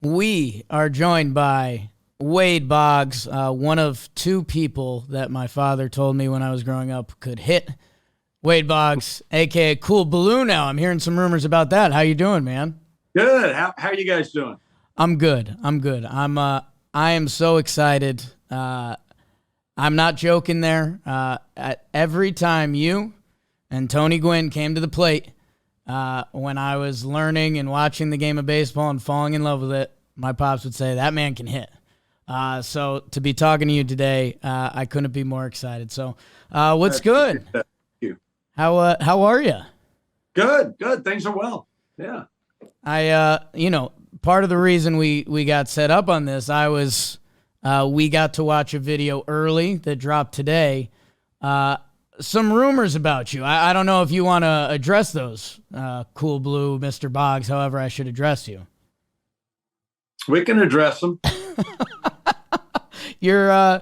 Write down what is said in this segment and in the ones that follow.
We are joined by Wade Boggs, one of two people that my father told me when I was growing up could hit. Wade Boggs, aka Cool Baloo. Now I'm hearing some rumors about that. How you doing, man? Good. How are you guys doing? I'm good. I'm good. I am so excited. I'm not joking there. At every time you and Tony Gwynn came to the plate, when I was learning and watching the game of baseball and falling in love with it, my pops would say, that man can hit. So to be talking to you today, I couldn't be more excited. So what's good? Thank you. How are you? Good. Good. Things are well. Yeah. Part of the reason we got set up on this, we got to watch a video early that dropped today. Some rumors about you. I don't know if you want to address those, Cool Blue, Mr. Boggs, however I should address you. We can address them. You're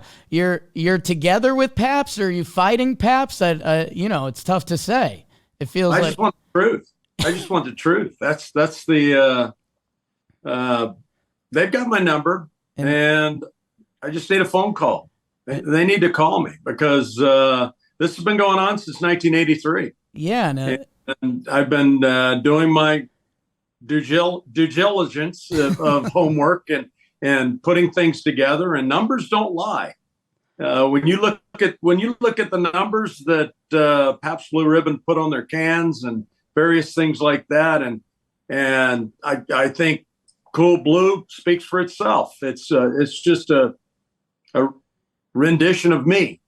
together with Paps, or are you fighting Paps? It's tough to say. It feels I like just want the truth. I just want the truth. That's the they've got my number, and I just need a phone call. They need to call me because this has been going on since 1983. Yeah, no. And I've been doing my due diligence of homework and putting things together. And numbers don't lie. When you look at the numbers that Pabst Blue Ribbon put on their cans and various things like that, and I think Cool Blue speaks for itself. It's just a rendition of me.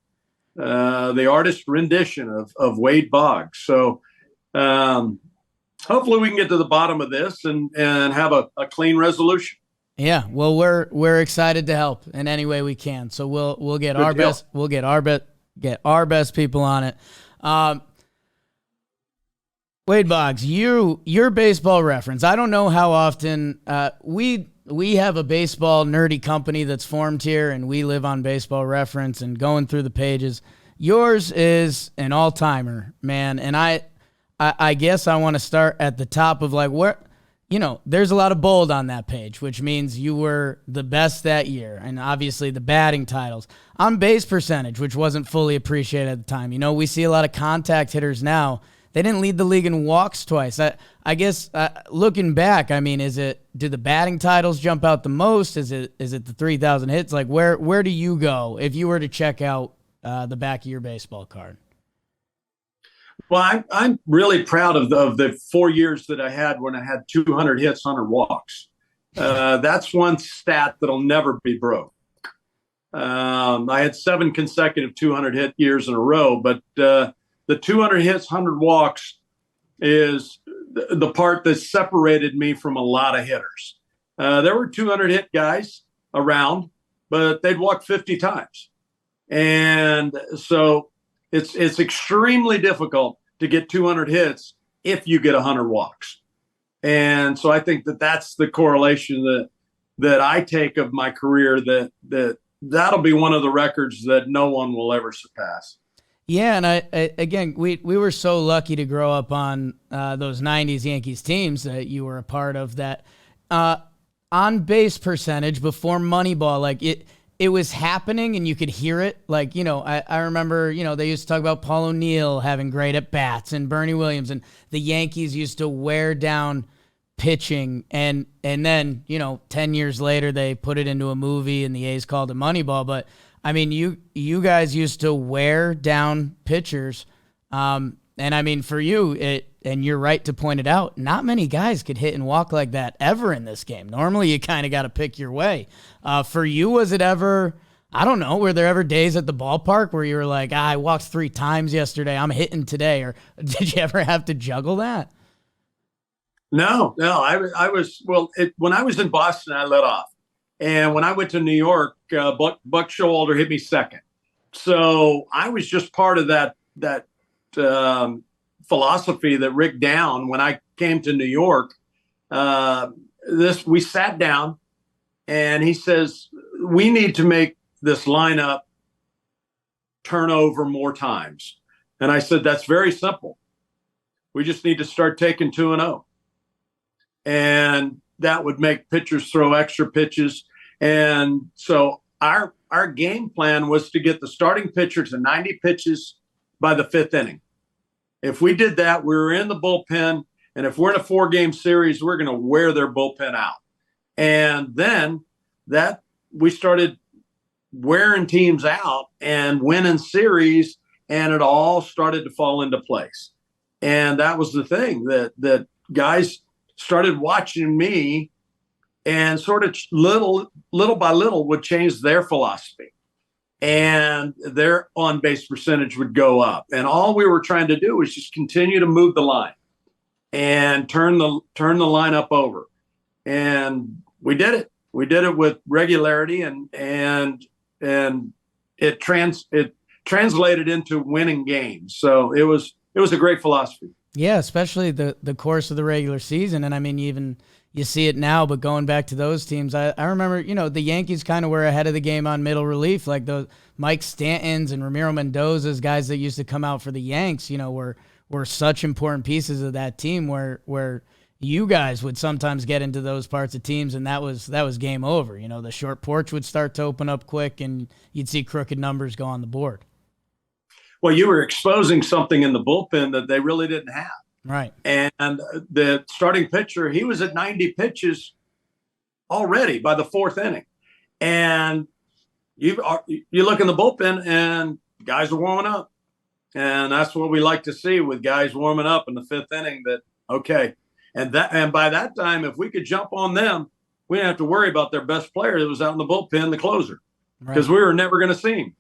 The artist rendition of Wade Boggs. So hopefully we can get to the bottom of this and have a clean resolution. Yeah, well, we're excited to help in any way we can. So we'll get Good our deal. best. We'll get our best people on it. Wade Boggs, your baseball reference. I don't know how often we have a baseball nerdy company that's formed here, and we live on Baseball Reference and going through the pages. Yours is an all-timer, man, and I guess I want to start at the top of like where, there's a lot of bold on that page, which means you were the best that year, and obviously the batting titles. On base percentage, which wasn't fully appreciated at the time. We see a lot of contact hitters now. They didn't lead the league in walks twice. I guess looking back, do the batting titles jump out the most? Is it the 3,000 hits? Like where do you go if you were to check out the back of your baseball card? Well, I'm really proud of the 4 years that I had when I had 200 hits, 100 walks. That's one stat that'll never be broke. I had 7 consecutive 200 hit years in a row, but the 200 hits, 100 walks is the part that separated me from a lot of hitters. There were 200 hit guys around, but they'd walk 50 times. And so it's extremely difficult to get 200 hits if you get 100 walks. And so I think that's the correlation that I take of my career, that'll be one of the records that no one will ever surpass. Yeah, and again, we were so lucky to grow up on those 90s Yankees teams that you were a part of that. On base percentage before Moneyball, like it was happening and you could hear it. Like, I remember, they used to talk about Paul O'Neill having great at-bats and Bernie Williams, and the Yankees used to wear down pitching. And then, 10 years later, they put it into a movie and the A's called it Moneyball. But, you guys used to wear down pitchers. And for you, and you're right to point it out, not many guys could hit and walk like that ever in this game. Normally, you kind of got to pick your way. For you, was it ever, I don't know, were there ever days at the ballpark where you were like, I walked 3 times yesterday, I'm hitting today? Or did you ever have to juggle that? No. I was, when I was in Boston, I let off. And when I went to New York, Buck Showalter hit me second. So I was just part of that philosophy that Rick Down, when I came to New York, we sat down and he says, we need to make this lineup turn over more times. And I said, that's very simple. We just need to start taking 2-0. And that would make pitchers throw extra pitches. And so our game plan was to get the starting pitcher to 90 pitches by the 5th inning. If we did that, we were in the bullpen. And if we're in a 4-game series, we're going to wear their bullpen out. And then that we started wearing teams out and winning series, and it all started to fall into place. And that was the thing that guys started watching me and sort of little by little would change their philosophy, and their on-base percentage would go up. And all we were trying to do was just continue to move the line and turn the lineup over. And we did it. We did it with regularity, and it translated into winning games. So it was a great philosophy. Yeah, especially the course of the regular season. And I mean, you see it now, but going back to those teams, I remember, the Yankees kind of were ahead of the game on middle relief, like those Mike Stantons and Ramiro Mendoza's, guys that used to come out for the Yanks, were such important pieces of that team where you guys would sometimes get into those parts of teams, and that was game over. The short porch would start to open up quick, and you'd see crooked numbers go on the board. Well, you were exposing something in the bullpen that they really didn't have. Right. And the starting pitcher, he was at 90 pitches already by the 4th inning. And you look in the bullpen and guys are warming up. And that's what we like to see with guys warming up in the 5th inning, that, okay. And by that time, if we could jump on them, we didn't have to worry about their best player that was out in the bullpen, the closer, because we were never going to see him.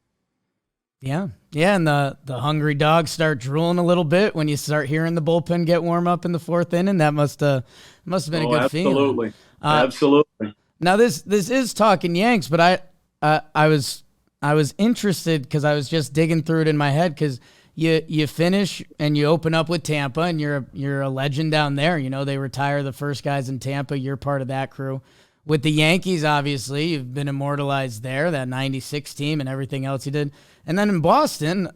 Yeah. Yeah. And the hungry dogs start drooling a little bit when you start hearing the bullpen get warm up in the 4th inning. That must have been a good feeling. Absolutely. Now this is Talkin' Yanks, but I was interested because I was just digging through it in my head, because you finish and you open up with Tampa, and you're a legend down there. They retire the first guys in Tampa. You're part of that crew. With the Yankees, obviously, you've been immortalized there, that 96 team and everything else you did. And then in Boston,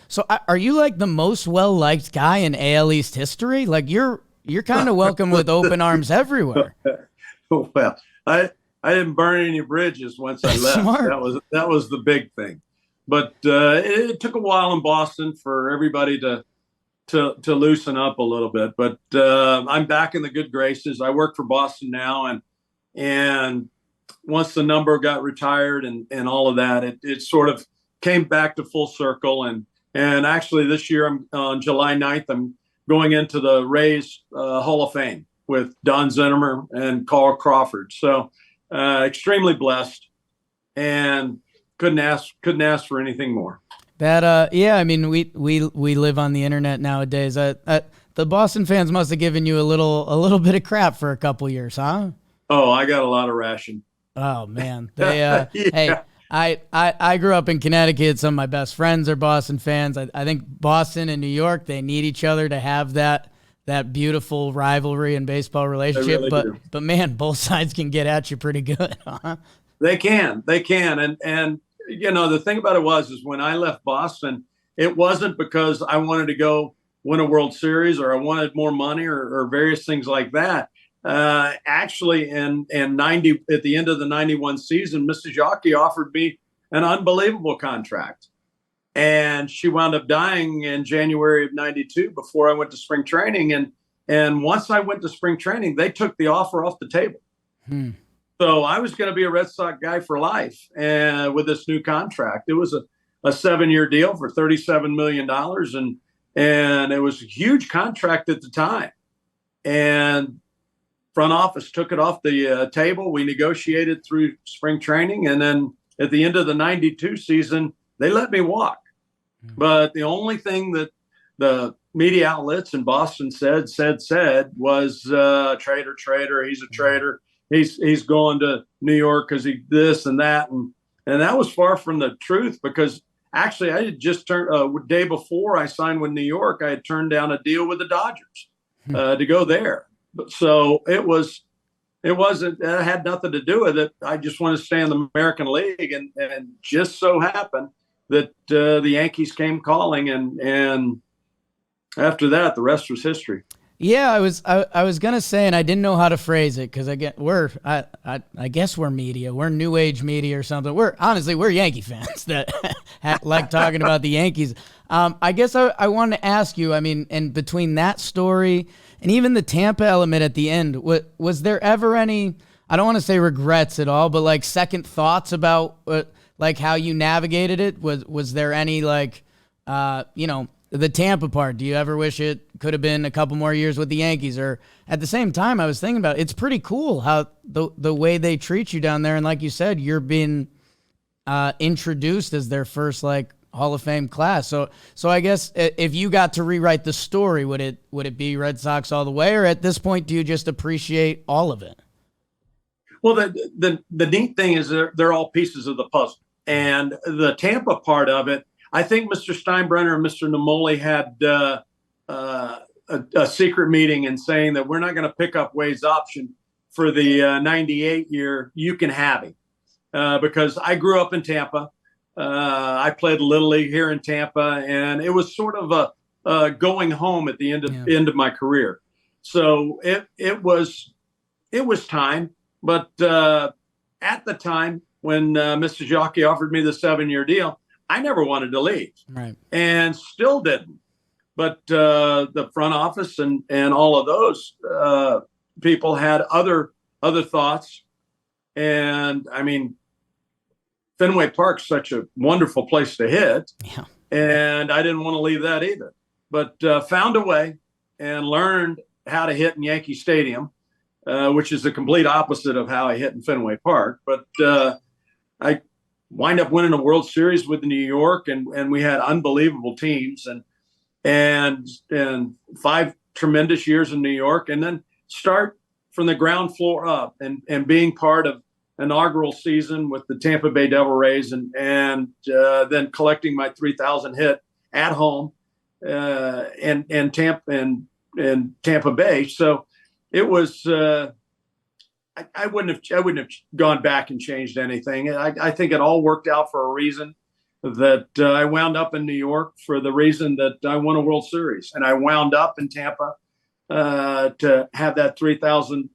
so are you like the most well-liked guy in AL East history? Like you're kind of welcome with open arms everywhere. Well, I didn't burn any bridges once I left. Smart. That was the big thing. But it took a while in Boston for everybody to loosen up a little bit. But I'm back in the good graces. I work for Boston now, and once the number got retired and all of that, it sort of came back to full circle. And actually this year, on July 9th, I'm going into the Rays Hall of Fame with Don Zinnerman and Carl Crawford. So extremely blessed, and couldn't ask for anything more. That yeah, I mean, we live on the internet nowadays. The Boston fans must have given you a little bit of crap for a couple years, huh? Oh, I got a lot of ration. Oh man, they yeah. Hey, I grew up in Connecticut. Some of my best friends are Boston fans. I think Boston and New York, they need each other to have that beautiful rivalry and baseball relationship. Really but man, both sides can get at you pretty good. Huh? They can. And you know, the thing about it is when I left Boston, it wasn't because I wanted to go win a World Series or I wanted more money or various things like that. Actually, in 90, at the end of the 91 season, Mrs. Yankee offered me an unbelievable contract. And she wound up dying in January of 92 before I went to spring training. And once I went to spring training, they took the offer off the table. So I was going to be a Red Sox guy for life. And with this new contract, it was a 7-year deal for $37 million. And it was a huge contract at the time. And front office took it off the table. We negotiated through spring training. And then at the end of the 92 season, they let me walk. But the only thing that the media outlets in Boston said was traitor. He's a traitor. He's going to New York because he this and that. And that was far from the truth, because actually I had just turned a day before I signed with New York. I had turned down a deal with the Dodgers to go there. So it had nothing to do with it. I just wanted to stay in the American League, and just so happened that the Yankees came calling, and after that, the rest was history. Yeah, I was gonna say, and I didn't know how to phrase it because I guess we're media, we're new age media or something. We're Yankee fans that like talking about the Yankees. I guess I wanted to ask you. I mean, and between that story and even the Tampa element at the end, was there ever any? I don't want to say regrets at all, but like second thoughts about like how you navigated it. Was there any like the Tampa part? Do you ever wish it could have been a couple more years with the Yankees? Or at the same time, I was thinking about it's pretty cool how the way they treat you down there. And like you said, you're being introduced as their first like Hall of Fame class. So I guess if you got to rewrite the story, would it be Red Sox all the way? Or at this point, do you just appreciate all of it? Well, the neat thing is they're all pieces of the puzzle. And the Tampa part of it, I think Mr. Steinbrenner and Mr. Namoli had a secret meeting and saying that we're not going to pick up Wade's option for the 98 year. You can have him because I grew up in Tampa. I played Little League here in Tampa, and it was sort of a going home at the end of my career. So it was time. But at the time when Mr. Jockey offered me the 7-year deal, I never wanted to leave, right, and still didn't. But the front office and all of those people had other thoughts. And I mean, Fenway Park's such a wonderful place to hit, and I didn't want to leave that either. But found a way and learned how to hit in Yankee Stadium, which is the complete opposite of how I hit in Fenway Park. But I wind up winning a World Series with New York, and we had unbelievable teams and 5 tremendous years in New York, and then start from the ground floor up and being part of inaugural season with the Tampa Bay Devil Rays and then collecting my 3,000 hit at home and Tampa Bay. So it was I wouldn't have gone back and changed anything. I think it all worked out for a reason, that I wound up in New York for the reason that I won a World Series, and I wound up in Tampa to have that 3,000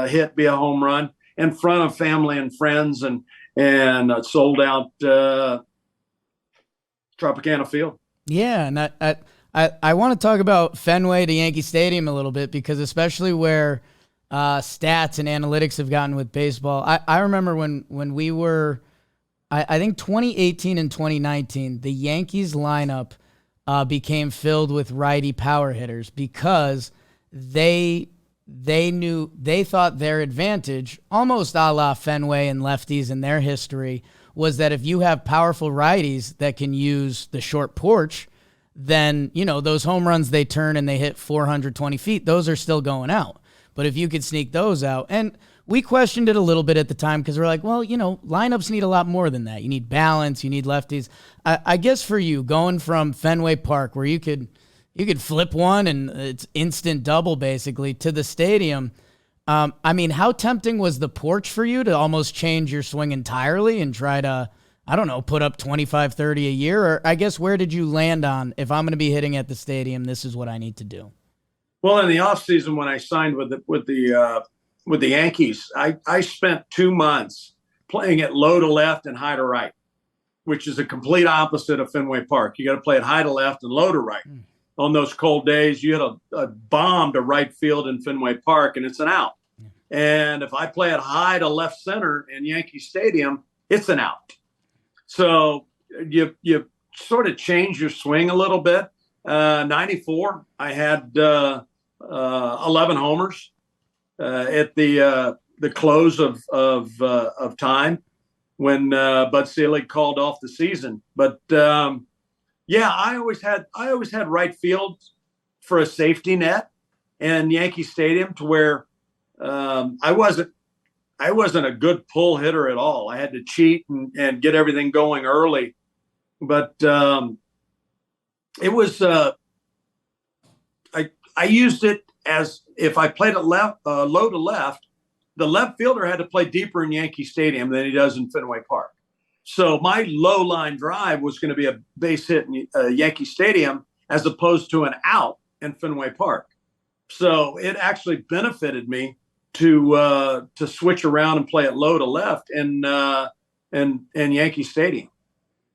hit be a home run in front of family and friends and sold out Tropicana Field. Yeah, and I want to talk about Fenway to Yankee Stadium a little bit, because especially where stats and analytics have gotten with baseball. I remember when we were, I think 2018 and 2019, the Yankees lineup became filled with righty power hitters because they thought their advantage, almost a la Fenway and lefties in their history, was that if you have powerful righties that can use the short porch, then, those home runs they turn and they hit 420 feet, those are still going out. But if you could sneak those out, and we questioned it a little bit at the time because we're like, well, lineups need a lot more than that. You need balance, you need lefties. I guess for you, going from Fenway Park, where you could flip one and it's instant double basically, to the stadium, I mean, how tempting was the porch for you to almost change your swing entirely and try to, I don't know, put up 25, 30 a year? Or I guess where did you land on, if I'm going to be hitting at the stadium, this is what I need to do? Well, in the offseason, when I signed with the Yankees, I spent 2 months playing it low to left and high to right, which is a complete opposite of Fenway Park. You got to play it high to left and low to right. On those cold days, you hit a bomb to right field in Fenway Park, and it's an out. And if I play it high to left center in Yankee Stadium, it's an out. So you sort of change your swing a little bit. 94, I had 11 homers at the close of time when Bud Selig called off the season. But I always had right field for a safety net in Yankee Stadium, to where I wasn't a good pull hitter at all. I had to cheat and get everything going early, but it was I used it as, if I played it low to left, the left fielder had to play deeper in Yankee Stadium than he does in Fenway Park. So my low line drive was going to be a base hit in Yankee Stadium as opposed to an out in Fenway Park. So it actually benefited me to switch around and play it low to left in Yankee Stadium.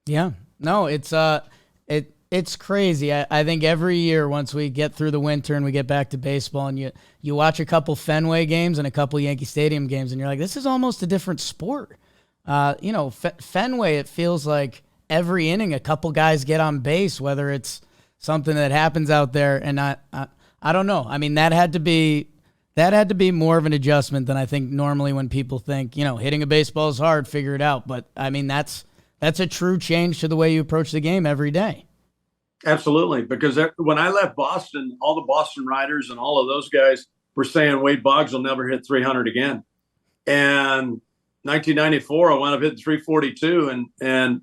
Yeah. No, it's crazy. I think every year once we get through the winter and we get back to baseball and you watch a couple Fenway games and a couple Yankee Stadium games and you're like, this is almost a different sport. Fenway, it feels like every inning a couple guys get on base, whether it's something that happens out there. And I don't know. I mean, that had to be more of an adjustment than I think normally when people think, hitting a baseball is hard, figure it out. But I mean, that's a true change to the way you approach the game every day. Absolutely. Because when I left Boston, all the Boston writers and all of those guys were saying Wade Boggs will never hit 300 again. And 1994, I wound up hitting 342 and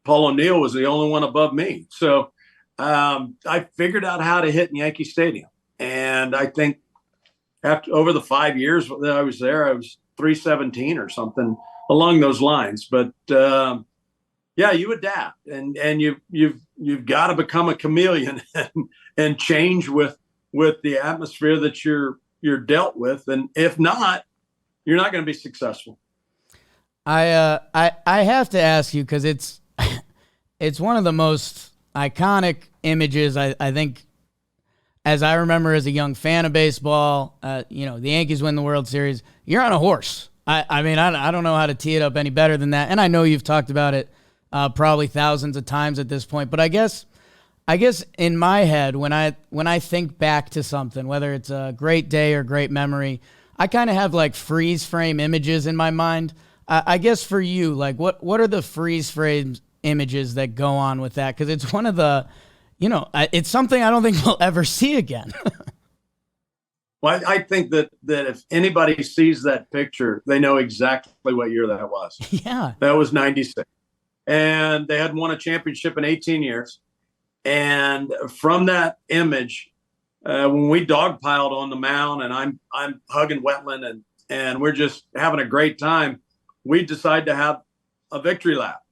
Paul O'Neill was the only one above me. So I figured out how to hit in Yankee Stadium. And I think over the 5 years that I was there, I was 317 or something along those lines. But yeah, you adapt and you've got to become a chameleon and change with the atmosphere that you're dealt with. And if not, you're not going to be successful. I have to ask you, because it's one of the most iconic images I think, as I remember as a young fan of baseball. The Yankees win the World Series. You're on a horse. I mean, I don't know how to tee it up any better than that. And I know you've talked about it probably thousands of times at this point. But I guess in my head, when I think back to something, whether it's a great day or great memory, I kind of have like freeze frame images in my mind. I guess for you, like what are the freeze frame images that go on with that? Because it's one of the, it's something I don't think we'll ever see again. Well, I think that if anybody sees that picture, they know exactly what year that was. Yeah. That was 96. And they hadn't won a championship in 18 years. And from that image, when we dogpiled on the mound and I'm hugging Wetland and we're just having a great time, we decided to have a victory lap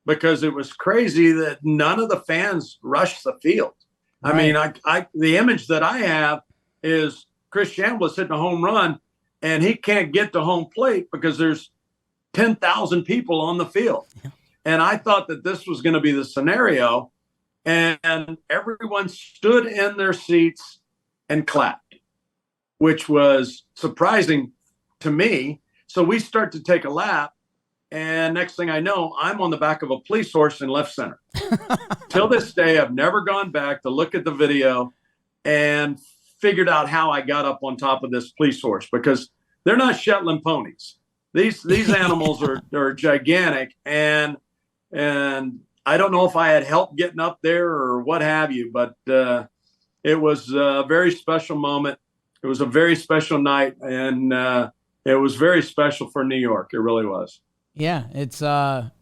because it was crazy that none of the fans rushed the field. Right. I mean, the image that I have is Chris Chambliss hitting a home run and he can't get to home plate because there's 10,000 people on the field. Yeah. And I thought that this was going to be the scenario, and everyone stood in their seats and clapped, which was surprising to me. So we start to take a lap, and next thing I know, I'm on the back of a police horse in left center. Till this day, I've never gone back to look at the video and figured out how I got up on top of this police horse, because they're not Shetland ponies. These animals are gigantic, and I don't know if I had help getting up there or what have you, but it was a very special moment. It was a very special night, and it was very special for New York. It really was. Yeah, it's I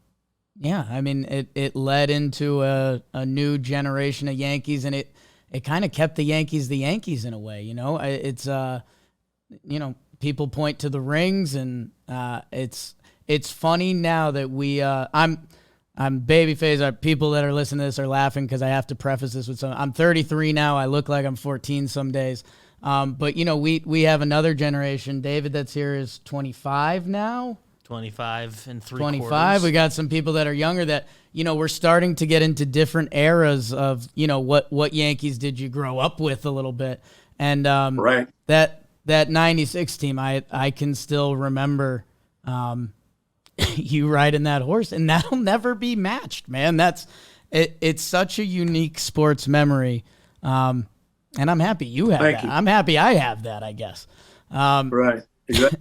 mean, it led into a new generation of Yankees, and it kind of kept the Yankees in a way. It's people point to the rings, and it's funny now that I'm babyface. People that are listening to this are laughing because I have to preface this with something. I'm 33 now. I look like I'm 14 some days. But we have another generation. David that's here is 25 now. 25 and 3/4. 25. We got some people that are younger that, we're starting to get into different eras of, what Yankees did you grow up with a little bit. And right. That 96 team, I can still remember you riding that horse, and that'll never be matched, man. It's such a unique sports memory. And I'm happy you have that. I'm happy I have that, I guess. Right. Exactly.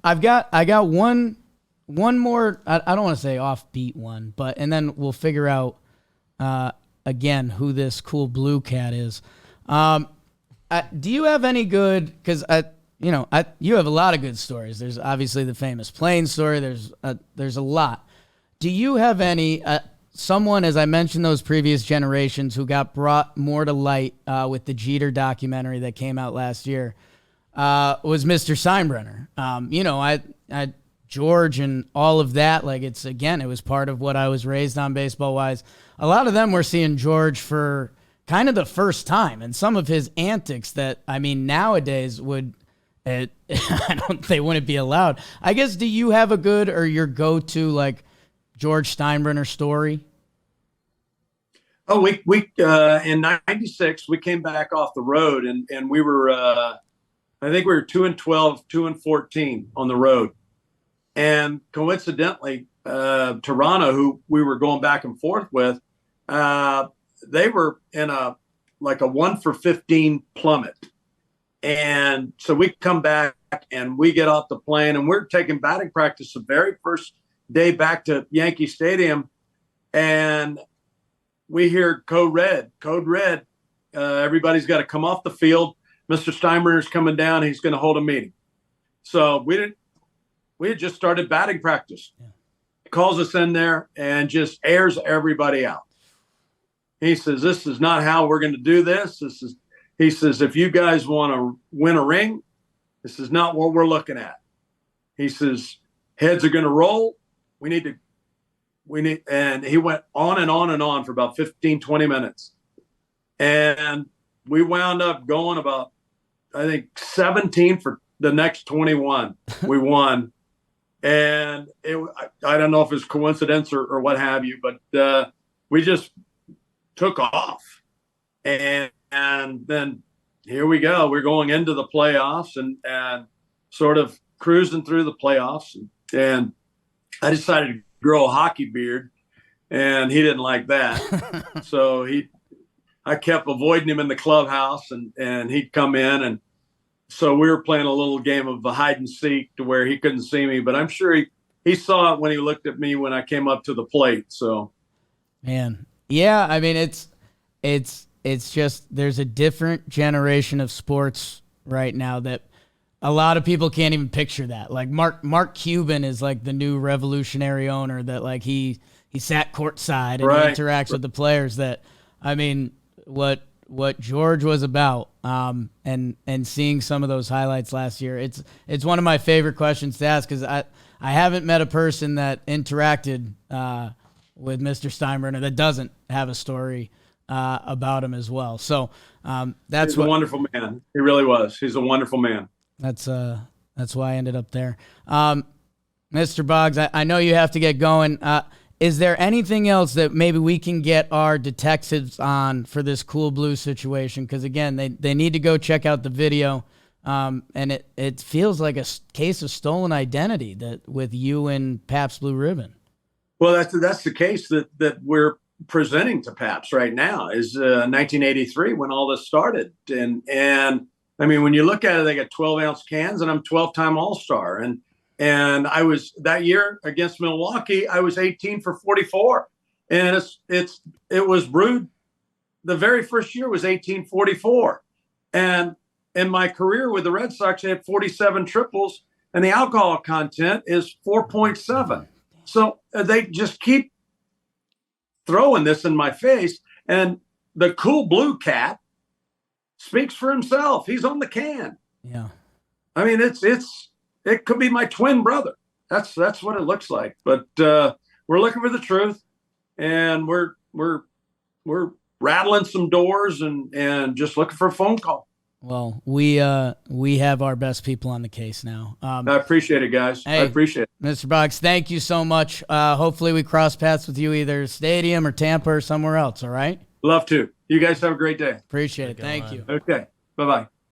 I got one more, I don't want to say offbeat one, and then we'll figure out again who this cool blue cat is. Do you have any good, because you have a lot of good stories. There's obviously the famous plane story. There's a lot. Do you have any someone, as I mentioned, those previous generations who got brought more to light with the Jeter documentary that came out last year? Was Mr. Steinbrenner. I George and all of that. Like it was part of what I was raised on baseball wise. A lot of them were seeing George for kind of the first time, and some of his antics that, I mean, nowadays would, they wouldn't be allowed. I guess, do you have a good or your go-to like George Steinbrenner story? Oh, we in '96 we came back off the road and we were I think we were 2-12, 2-14 on the road, and coincidentally, Toronto, who we were going back and forth with, they were in a 1-for-15 plummet, and so we come back and we get off the plane and we're taking batting practice the very first day back to Yankee Stadium, and we hear code red. Everybody's got to come off the field. Mr. Steinbrenner's coming down. He's going to hold a meeting. So we had just started batting practice. Yeah. He calls us in there and just airs everybody out. He says, "This is not how we're going to do this. He says, if you guys want to win a ring, this is not what we're looking at." He says, "Heads are going to roll. We need," and he went on and on and on for about 15, 20 minutes. And we wound up going about, I think, 17 for the next 21. We won. And I don't know if it's coincidence or what have you, but we just took off. And then here we go. We're going into the playoffs and sort of cruising through the playoffs. And I decided to grow a hockey beard, and he didn't like that. So I kept avoiding him in the clubhouse, and he'd come in, and so we were playing a little game of hide and seek to where he couldn't see me, but I'm sure he saw it when he looked at me when I came up to the plate. So, man, yeah, I mean, it's just, there's a different generation of sports right now that a lot of people can't even picture that. Like Mark Cuban is like the new revolutionary owner that like he sat courtside and right. he interacts with the players. That, I mean, what George was about, and seeing some of those highlights last year, it's one of my favorite questions to ask, because I haven't met a person that interacted with Mr. Steinbrenner that doesn't have a story about him as well. So that's He's a wonderful man. He really was. He's a wonderful man. That's why I ended up there. Mr. Boggs, I know you have to get going. Is there anything else that maybe we can get our detectives on for this Cool Blue situation? Because, again, they need to go check out the video. And it feels like a case of stolen identity that with you and Pabst Blue Ribbon. Well, that's the case that we're presenting to Pabst right now, is 1983 when all this started. And I mean, when you look at it, they got 12-ounce cans, and I'm 12-time All-Star. And I was, that year against Milwaukee, I was 18 for 44. And it was brewed. The very first year was 1844. And in my career with the Red Sox, I had 47 triples, and the alcohol content is 4.7. So they just keep throwing this in my face. And the Cool Blue cat speaks for himself. He's on the can. Yeah. I mean, it could be my twin brother. That's what it looks like. But we're looking for the truth, and we're rattling some doors and just looking for a phone call. Well, we have our best people on the case now. I appreciate it, guys. Hey, I appreciate it. Mr. Boggs, thank you so much. Hopefully we cross paths with you either stadium or Tampa or somewhere else, all right? Love to. You guys have a great day. Appreciate it. Thank you. Okay. Bye-bye.